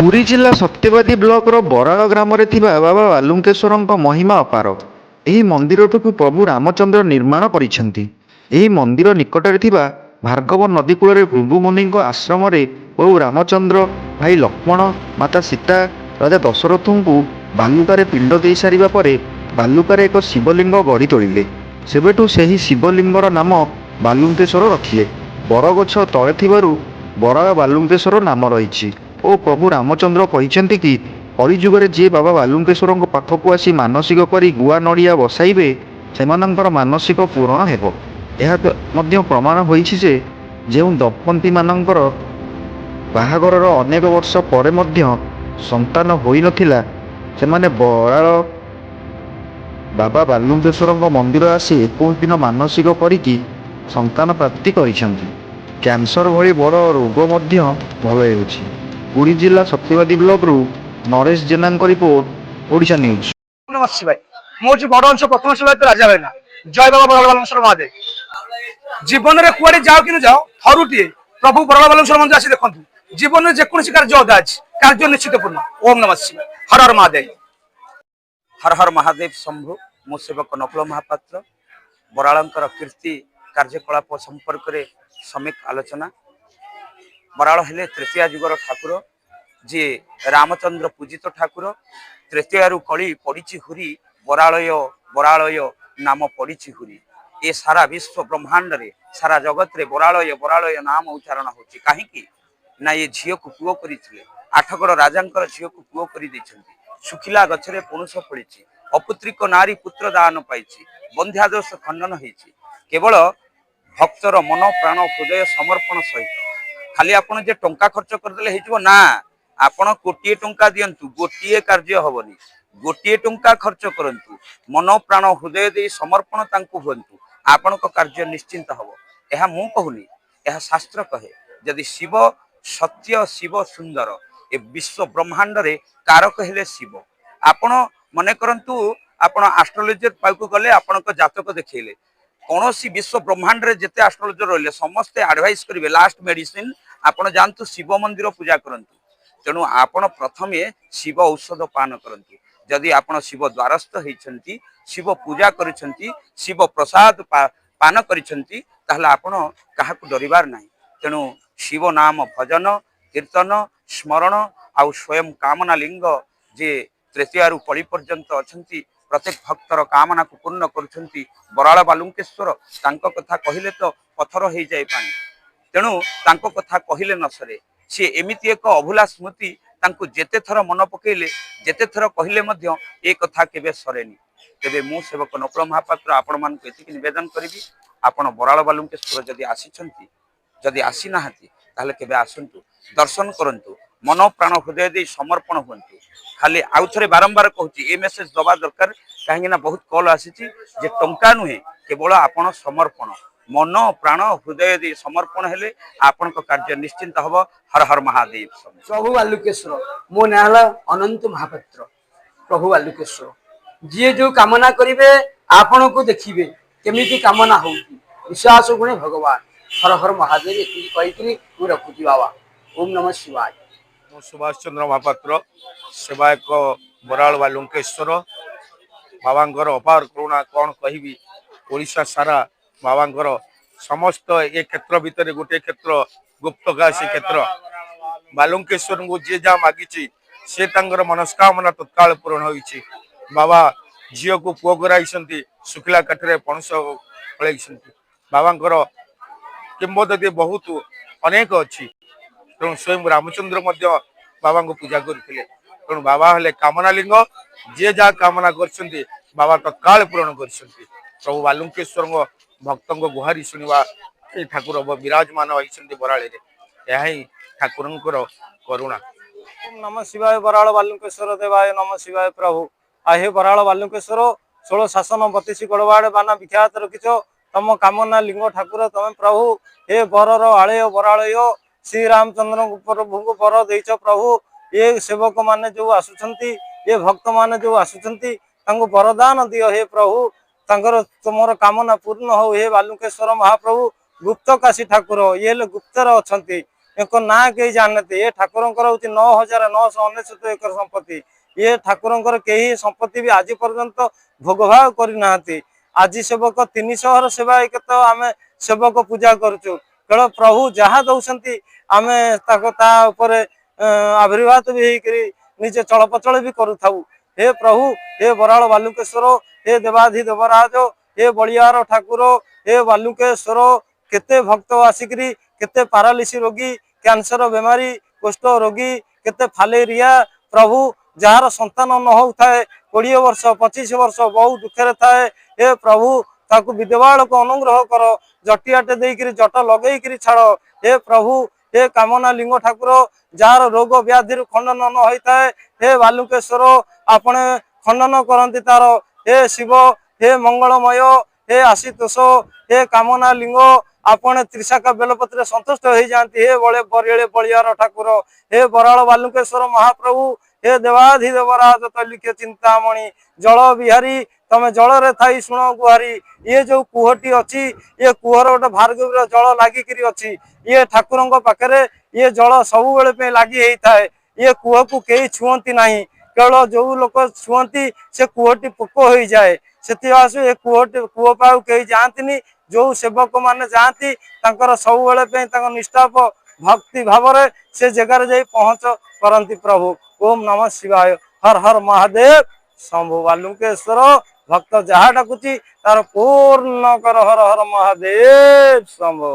ପୁରୀ ଜିଲ୍ଲା ସତ୍ୟବାଦୀ ବ୍ଲକର ବରାଳ ଗ୍ରାମରେ ଥିବା ବାବା ବାଲୁଙ୍କେଶ୍ୱରଙ୍କ ମହିମା ଅପାର। ଏହି ମନ୍ଦିରଟିକୁ ପ୍ରଭୁ ରାମଚନ୍ଦ୍ର ନିର୍ମାଣ କରିଛନ୍ତି। ଏହି ମନ୍ଦିର ନିକଟରେ ଥିବା ଭାର୍ଗବ ନଦୀ କୂଳରେ ଭୃଗୁମୁନିଙ୍କ ଆଶ୍ରମରେ ପ୍ରଭୁ ରାମଚନ୍ଦ୍ର, ଭାଇ ଲକ୍ଷ୍ମଣ, ମାତା ସୀତା, ରାଜା ଦଶରଥଙ୍କୁ ବାଲୁକାରେ ପିଣ୍ଡ ଦେଇସାରିବା ପରେ ବାଲୁକାରେ ଏକ ଶିବଲିଙ୍ଗ ଗଢ଼ି ତୋଳିଲେ। ସେବେଠୁ ସେହି ଶିବଲିଙ୍ଗର ନାମ ବାଲୁଙ୍କେଶ୍ୱର ରଖିଲେ। ବରଗଛ ତଳେ ଥିବାରୁ ବରାଳ ବାଲୁଙ୍କେଶ୍ୱର ନାମ ରହିଛି ଓ ପ୍ରଭୁ ରାମଚନ୍ଦ୍ର କହିଛନ୍ତି କି କଳିଯୁଗରେ ଯିଏ ବାବା ବାଲୁଙ୍କେଶ୍ୱରଙ୍କ ପାଖକୁ ଆସି ମାନସିକ କରି ଗୁଆ ନଡ଼ିଆ ବସାଇବେ ସେମାନଙ୍କର ମାନସିକ ପୂରଣ ହେବ। ଏହା ମଧ୍ୟ ପ୍ରମାଣ ହୋଇଛି ଯେ ଯେଉଁ ଦମ୍ପତିମାନଙ୍କର ବାହାଘରର ଅନେକ ବର୍ଷ ପରେ ମଧ୍ୟ ସନ୍ତାନ ହୋଇନଥିଲା ସେମାନେ ବରାଳ ବାବା ବାଲୁଙ୍କେଶ୍ୱରଙ୍କ ମନ୍ଦିର ଆସି 21 ଦିନ ମାନସିକ କରିକି ସନ୍ତାନ ପ୍ରାପ୍ତି କରିଛନ୍ତି। କ୍ୟାନ୍ସର ଭଳି ବଡ଼ ରୋଗ ମଧ୍ୟ ଭଲ ହେଉଛି। ପୁରୀ ଜିଲ୍ଲା ସତ୍ୟବାଦୀ ବ୍ଲକରୁ ନରେଶ ଜେନାଙ୍କ ରିପୋର୍ଟ, ଓଡ଼ିଶା ନ୍ୟୁଜ୍। ନମସ୍କାର। ମୁଁ ହଉଛି ବଡ଼ ଅଂଶ ପ୍ରଥମ ସେବାୟତ ରାଜା ଭାଇନା। ଜୟ ବାବା ବରାଳ ବାଲୁଙ୍କେଶ୍ୱର ମହାଦେବ। ଜୀବନରେ କୁଆଡ଼େ ଯାଅ କି ଯାଅ ଥରୁଟିଏ ପ୍ରଭୁ ବରାଳ ବାଲୁଙ୍କେଶ୍ୱର ମନ୍ଦିର ଆସି ଦେଖନ୍ତୁ। ଜୀବନରେ ଯେକୌଣସି କାର୍ଯ୍ୟ ଅଧା ଅଛି, କାର୍ଯ୍ୟ ନିଶ୍ଚିତ ପୂର୍ଣ୍ଣ। ଓମ୍ ନମଃ ଶିବାୟ। ହର ହର ମହାଦେବ। हर हर महादेव शंभु। मो सेवक नकुल महापात्र बराळंकर कीर्ति कार्यकलाप संपर्क में समीक आलोचना। बराळ हेले तृतीय जुगर ठाकुर, जी रामचंद्र पूजित ठाकुर। तृतीय कली पड़ी हुरी बरालय बरालय नाम पड़ी हुरी। ये सारा विश्व ब्रह्मांड रे सारा जगत रे बरालय बरालय नाम उच्चारण होची। काहींकी ना ये झील को पुओ करिथिले। आठगड़ राजांकर झील को पुओ करि दैछन्ति। सुखिला गछरे पणुष पड़ी, अपुत्रिक नारी पुत्र दान पाई, बंध्यादोष खंडन होती। केवल भक्तर मन प्राण हृदय समर्पण सहित खाली आपण जे टंका खर्च करदेले हेजिवो ना, आपण कोटिए टंका दियंतु गोटिए कार्य हबनी। गोटिए टंका खर्च करंतु मन प्राण हृदय दे समर्पण तांकु हुंतु, आपणक कार्य निश्चिंत हबो। एहा मु कहूनी, एहा शास्त्र कहे। यदि शिव सत्य, शिव सुंदर, ए विश्व ब्रह्मांड रे कारक हेले शिव। आपण मने करंतु आपण एस्ट्रोलॉजर पाखु गले आपणक जातक देखैले कौन सी विश्व ब्रह्मांड रे जेते एस्ट्रोलॉजर रहले समस्ते एडवाइस करिवे लास्ट मेडिसिन आपण जानतु शिव मंदिर पूजा करंतु। तेणु आपण प्रथमे शिव औषध पान करंतु। यदि आपण शिव द्वारस्थ होइछंती, शिव पूजा करिछंती, शिव प्रसाद पान करिछंती, ताहले आपण काहाकु डरिबार नाही। तेणु शिव नाम भजन कीर्तन स्मरण आउ स्वयं कामना लिंग जे तृतीय कली पर्यंत अछंती प्रत्येक भक्तर कामना को पूर्ण करुछंती। बराळ बालुंकेश्वर तांको कथा कहिले तो पथर हो जाए पानी। तेणु तांको कथा कहिले न सरे। सी एमिति एक अभुला स्मृति, तांको जेते थर मन पकेले जेते थर कहिले मध्य ए कथा केबे सरेनी। तेबे मु सेवक नकुल महापात्र आपण मान को एतिक निवेदन करिवि, आपण बराळ बालुंकेश्वर जदि आसीछंती, जदि आसी नाहंती ताहले केबे आसंतु, दर्शन करंतु, मन प्राण हृदय दे समर्पण हुंतु। खाली आउ थरे बारंबार कहूची ए मेसेज दबा दरकार, कहीं ना बहुत कॉल आसीची जे टंका नुहे, केवल आपण समर्पण मन प्राण हृदय दे समर्पण हेले आपण को कार्य निश्चिंत हबो। हर हर महादेव। प्रभु बालुकेश्वर मो नाला अनंत महापात्र। प्रभु बालुकेश्वर जी जो कामना करिवे आपण को देखिबे केमिति कामना होउची। विश्वास गुणे भगवान। हर हर महादेव एति कहिकरी तू रखुची बाबा। ओम नमः शिवाय। मु सुभाष चंद्र महापात्र सेवायक बराळ बालुंकेश्वर। बाबांकर अपार करुणा कौन कहिबी। ओडिशा सारा बाबांकर समस्त ए क्षेत्र भितर गोटे क्षेत्र गुप्तकाशी क्षेत्र। बालुंकेश्वर को जे जा मागिची से तांकर मनस्कामना तत्काल पूर्ण होईची। बाबा झील को पुओ कराइछंती, सुखिला काठरे पणस फळैछंती। बाबांकर किंबदंती बहुत अनेक अच्छी। तेणु स्वयं रामचंद्र मध्य बाबा को पूजा करते। तेणु बाबा हेले कामना लिंग, जे जहाँ कामना करछंती बाबा तत्काल पूरण करछंती। प्रभु बालुंकेश्वर भक्त गुहारी शुणवा ठाकुर विराजमान होइछंती बराळे रे। यह ही ठाकुरंकर करुणा। ओम नमः शिवाय। बराळ बालुंकेश्वर देवाय नमः शिवाय। प्रभु आहे बराळ बालुंकेश्वर 16 शासन 32 गड़वाड़ बाना विख्यात रखिछ। तम कामना लिंग ठाकुर तमें प्रभु। हे बरर आलय बरालय श्री रामचंद्र प्रभु को बर देच प्रभु। ये सेवक माने जो आसुछंती, ये भक्त माने जो आसुछंती, तांको वरदान दियो हे प्रभु। तांकर तुमर कामना पूर्ण हो हे बालुकेश्वर महाप्रभु। गुप्त काशी ठाकुर ये गुप्तर अछंती। ଏକ ନାଁ କେହି ଜାଣିନାହାନ୍ତି। ଏ ଠାକୁରଙ୍କର ହଉଛି 9,999 ଏକର ସମ୍ପତ୍ତି। ଏ ଠାକୁରଙ୍କର କେହି ସମ୍ପତ୍ତି ବି ଆଜି ପର୍ଯ୍ୟନ୍ତ ଭୋଗଭାଗ କରିନାହାନ୍ତି। ଆଜି ସେବକ 300ର ସେବାୟତ ଆମେ ସେବକ ପୂଜା କରୁଛୁ। କେବଳ ପ୍ରଭୁ ଯାହା ଦଉଛନ୍ତି ଆମେ ତାକୁ ତା ଉପରେ ଆବିର୍ଭାତ ବି ହେଇକରି ନିଜେ ଚଳପ୍ରଚଳ ବି କରୁଥାଉ। हे प्रभु, हे बराल बालुकेश्वर, हे देवाधि देवराज, हे बलियार ठाकुर, हे बालुकेश्वर, केते भक्त आसिकरी केते पारालिसी रोगी, कैंसर बेमारी, कुष्ठ रोगी, केते फालेरिया प्रभु जार संतान न हो थाए 20 वर्ष 25 वर्ष बहुत दुखे थाए। हे प्रभु ताकू विधवाल को अनुग्रह कर, जटियाटे देकरी जट लगेकरी छाड़। हे प्रभु, हे कामना लिंग ठाकुर जार रोग व्याधि खंडन न होता है, हे बालुकेश्वर आपणे खंडन करती तार। हे शिव, हे मंगलमय, हे आशुतोष, हे कामना लिंग आपणे त्रिशाखा बेलपत्र संतुष्ट हो जाती। हे बड़े बरियाले बलियार ठाकुर, हे बराल बालुकेश्वर महाप्रभु, हे देवाधि देवराज तैलिख्य चिंतामणि जल बिहारी तमे जल रे थाई शुण गुहारी। ये जो कुहटी अच्छी ये कुहर गोटे भार्गवीर जल लागिकी अच्छी। ये ठाकुर पाखे ये जल सब बेले लगी होता है। ये कुह को कई छुअती ना, केवल जो लोक छुअती से कुहटी पोक हो जाए। से ये कुह पाऊ कई जाती, जो सेवक मैंने जाती सब बेले निष्ठा भक्ति भाव से जगार जा पहुँच करती। प्रभु ओम नमः शिवाय, हर हर महादेव शंभु बालुकेश्वर। भक्त जहाँ डाकुची तार पूर्ण कर, हर हर महादेव शंभु।